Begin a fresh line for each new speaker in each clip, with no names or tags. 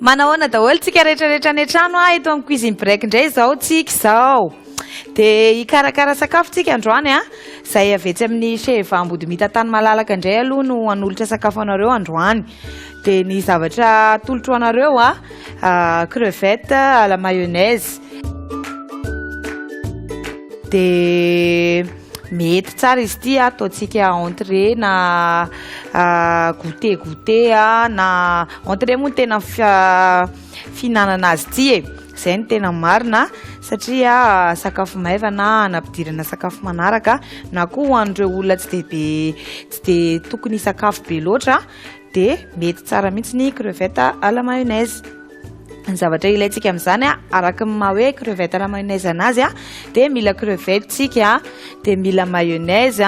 Manahoana daholo tsika rehetrarehetra any an-trano eto amin'ny cuisine break indray izao tsika izao. Dia hikarakara sakafo tsika androany izay avetsy amin'ny chef Ambody Mita tany malalaka indray aloha no hanolotra sakafo anareo androany. Dia ny zavatra atolotro anareo crevette à la mayonnaise. Dia mety tsara izy ity ataontsika entrée na goûter na entrée moa tena fihinanana azy ity e. Izay no tena marina satria sakafo maivana anampidirana sakafo manaraka na koa ho an'ireo olona tsy de tokony sakafo be loatra dia mety tsara mihitsy ny crevette à la mayonnaise. Ny zavatra ilayntsika amin'izany araka ny maha hoe crevette à la mayonnaise anazy dia mila crevette tsika dia mila mayonnaise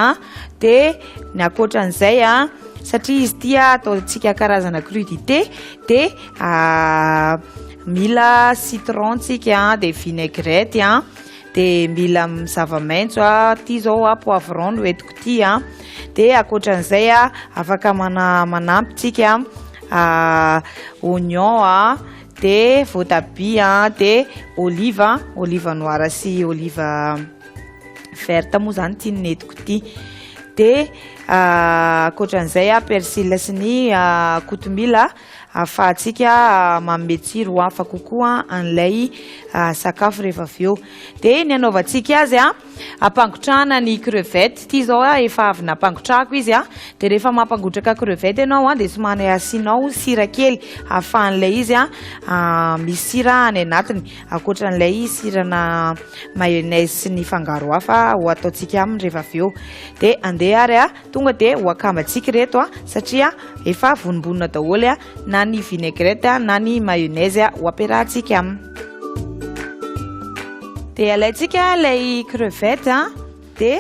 dia ny akoatran'izay satria izy ity ataontsika karazana crudité dia mila citron tsika dia vinaigrette dia mila zava-maitso ity zao poivron no entiko ity dia akoatran'izay afaka manampy tsika oignon dia voatabia dia olive noir sy olive verte moa zany ity netiko ity dia akoatran'izay persil sy ny kotomila ahafahantsika manome tsiro hafa kokoa an'ilay sakafo rehefa avy eo. Dia ny anaovantsika azy ampangotrahana ny crevette ity zao efa avy nampangotrahako izy dia rehefa mampangotraka crevette ianao dia somary asianao sira kely ahafahan'ilay izy misy sira any anatiny akoatran'ilay sirana mayonnaise sy ny fangaro hafa ho ataontsika aminy rehefa avy eo. Dia andeha ary tonga dia ho akambatsika reto satria efa vonombonina daholo na ny vinaigrette na ny mayonnaise ho ampiarahantsika aminy. Dia alaintsika ilay crevette dia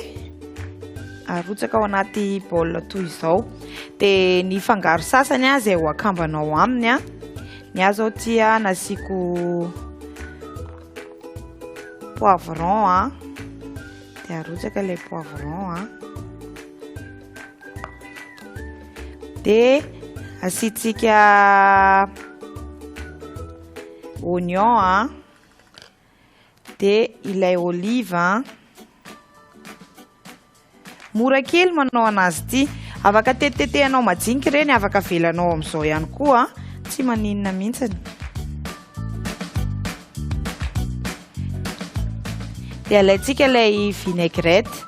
arotsaka ao anaty bol toy izao. Dia ny fangaro sasany izay ho akambanao aminy ny azo ity nasiako poivron dia arotsaka ilay poivron dia asitsika oignon dia ilay olive mora kely manao anazy ity. Afaka tetitetehanao majinika ireny afaka avelanao amin'izao ihany koa tsy maninona mihitsy. Dia alaintsika ilay vinaigrette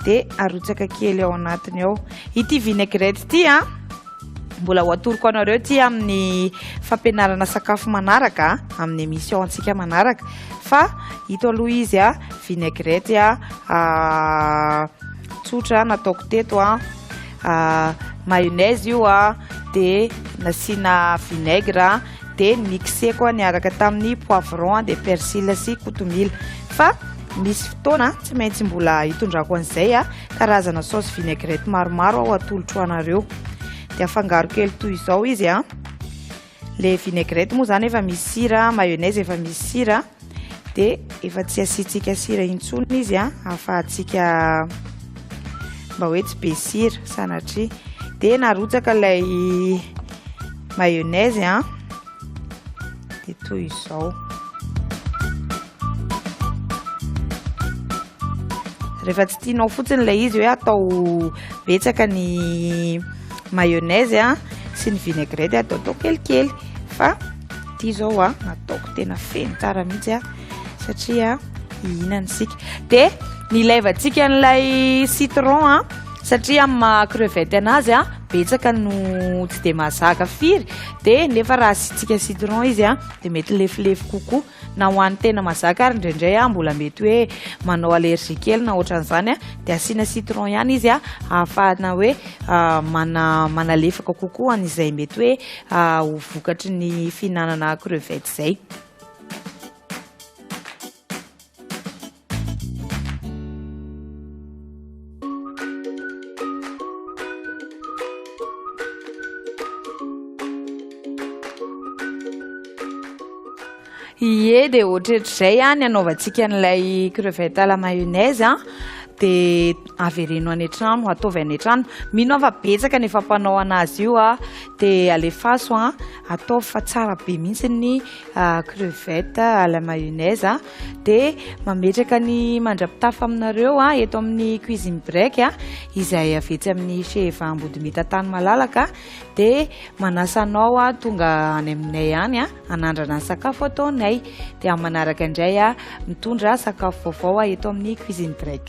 dia arotsaka kely ao anatiny ao. Ity vinaigrette ity mbola ho atoroko anareo ity amin'ny fampianarana sakafo manaraka amin'ny émission antsika manaraka fa ito aloha izy vinaigrette tsotra nataoko teto mayonnaise io dia nasiana vinaigre dia mixeko niaraka tamin'ny poivron dia persil sy kotomila fa misy fotoana tsy maintsy mbola hitondrako an'izay karazana saosy vinaigrette maromaro ao atolotro anareo. Dia afangaro kely toy izao izy le vinaigrette moa zany efa misy sira, mayonnaise efa misy sira dia efa tsy asiantsika sira intsony izy ahafahantsika mba hoe tsy be sira sanatria. Dia narotsaka ilay mayonnaise dia toy izao. Rehefa tsy tianao fotsiny ilay izy hoe atao betsaka ny mayonnaise sy ny vinaigrette atao kelikely fa ity zao nataoko tena feno tsara mihitsy satria hihinantsika. Dia nilaivantsika n'ilay citron satria amin'ny crevette anazy betsaka no tsy dia mahazaka firy dia nefa raha asiantsika citron izy dia mety lefilefy kokoa na ho an'ny tena mahazaka ary indraindray mbola mety hoe manao allergie kely na ohatran'izany dia asiana citron ihany izy ahafahana hoe manalefaka kokoa an'izay mety hoe ho vokatry ny fihinanana crevette izay. Ie dia ohatretr'izay ny anaovantsika n'ilay crevette à la mayonnaise de avereno any an-trano, ataovy any an-trano. Mino aho fa betsaka ny efa mpanao anazy io de alefaso atao fa tsara be mihitsy ny crevette à la mayonnaise de mametraka ny mandrapitafy aminareo eto amin'ny cuisine break izay avetsy amin'ny chef Ambodimita Tany Malalaka de manasa anao tonga any aminay any anandrana ny sakafo ataonay de amin'ny manaraka indray mitondra sakafo vaovao eto amin'ny cuisine break.